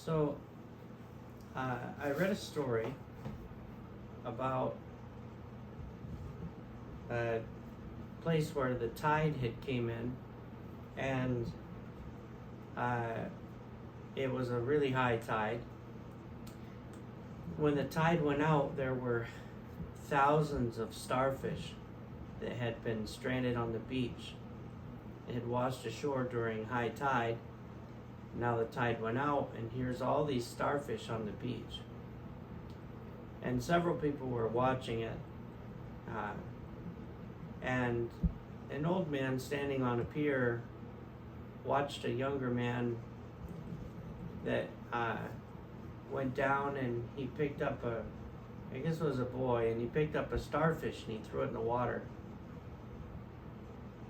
So, I read a story about a place where the tide had came in, and it was a really high tide. When the tide went out, there were thousands of starfish that had been stranded on the beach. It had washed ashore during high tide. Now the tide went out, and here's all these starfish on the beach. And several people were watching it. And an old man standing on a pier watched a younger man that went down, and he picked up I guess it was a boy, and he picked up a starfish and he threw it in the water.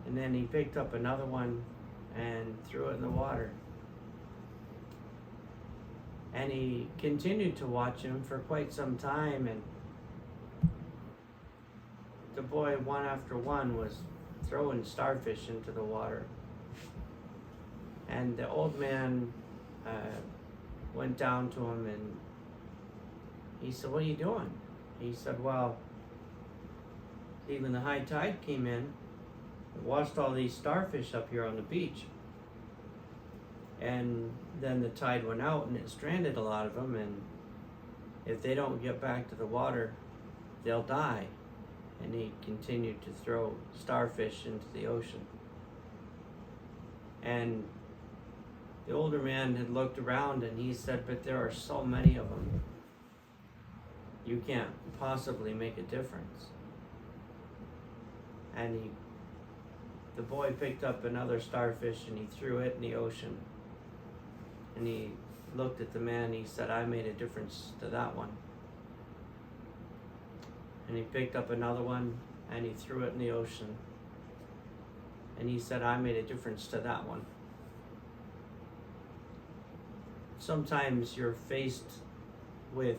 And then he picked up another one and threw it in the water. And he continued to watch him for quite some time, and the boy, one after one, was throwing starfish into the water. And the old man went down to him and he said, "What are you doing?" He said, "Well, when the high tide came in, it washed all these starfish up here on the beach. And then the tide went out and it stranded a lot of them, and if they don't get back to the water, they'll die." And he continued to throw starfish into the ocean. And the older man had looked around and he said, "But there are so many of them. You can't possibly make a difference." And the boy picked up another starfish and he threw it in the ocean. And he looked at the man and he said, "I made a difference to that one." And he picked up another one and he threw it in the ocean. And he said, "I made a difference to that one." Sometimes you're faced with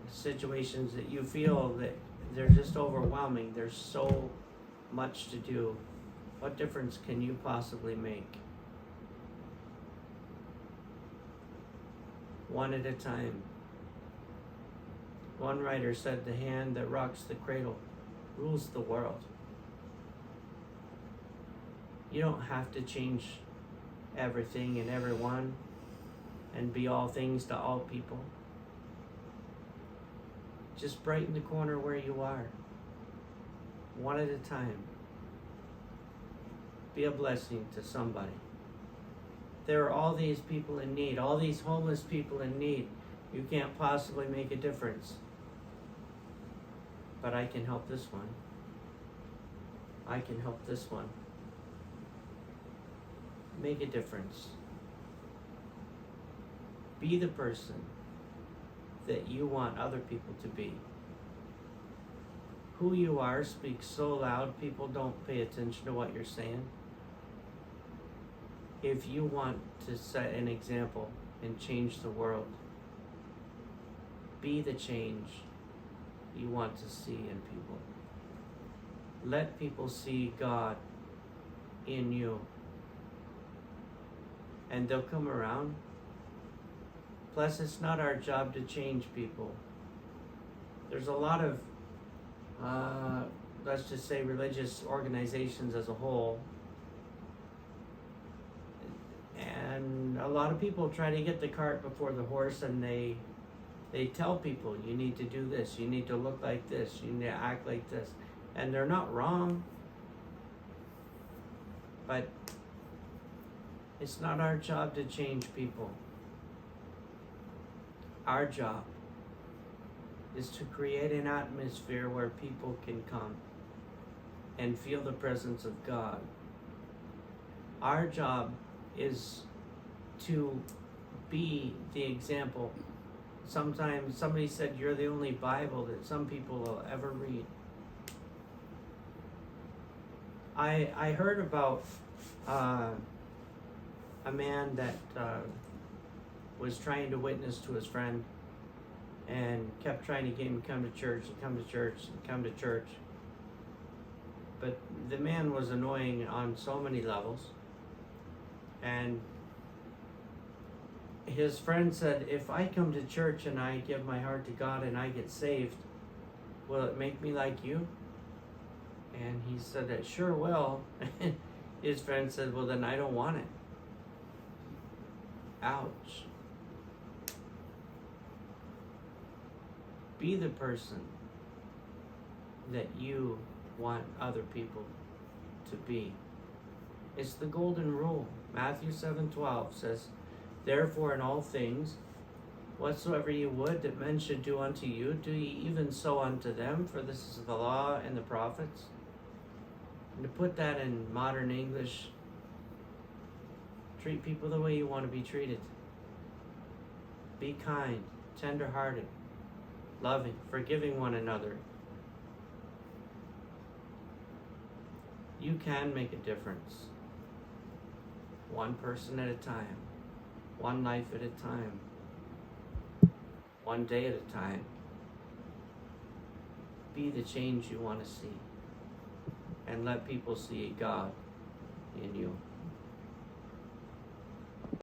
situations that you feel that they're just overwhelming. There's so much to do. What difference can you possibly make? One at a time. One writer said, "The hand that rocks the cradle rules the world." You don't have to change everything and everyone and be all things to all people. Just brighten the corner where you are, one at a time. Be a blessing to somebody. There are all these people in need, all these homeless people in need. You can't possibly make a difference. But I can help this one. I can help this one. Make a difference. Be the person that you want other people to be. Who you are speaks so loud, people don't pay attention to what you're saying. If you want to set an example and change the world, be the change you want to see in people. Let people see God in you, and they'll come around. Plus, it's not our job to change people. There's a lot of, let's just say, religious organizations as a whole. And a lot of people try to get the cart before the horse, and they tell people, you need to do this, you need to look like this, you need to act like this. And they're not wrong. But it's not our job to change people. Our job is to create an atmosphere where people can come and feel the presence of God. Our job is to be the example. Sometimes somebody said you're the only Bible that some people will ever read. I heard about a man that was trying to witness to his friend and kept trying to get him to come to church and come to church and come to church. But the man was annoying on so many levels. And his friend said, if I come to church and I give my heart to God and I get saved, will it make me like you? And he said, it sure will. His friend said, well, then I don't want it. Ouch. Be the person that you want other people to be. It's the golden rule. Matthew 7:12 says, therefore in all things, whatsoever you would that men should do unto you, do ye even so unto them, for this is the law and the prophets. And to put that in modern English, treat people the way you want to be treated. Be kind, tender-hearted, loving, forgiving one another. You can make a difference. One person at a time. One life at a time. One day at a time. Be the change you want to see. And let people see God in you.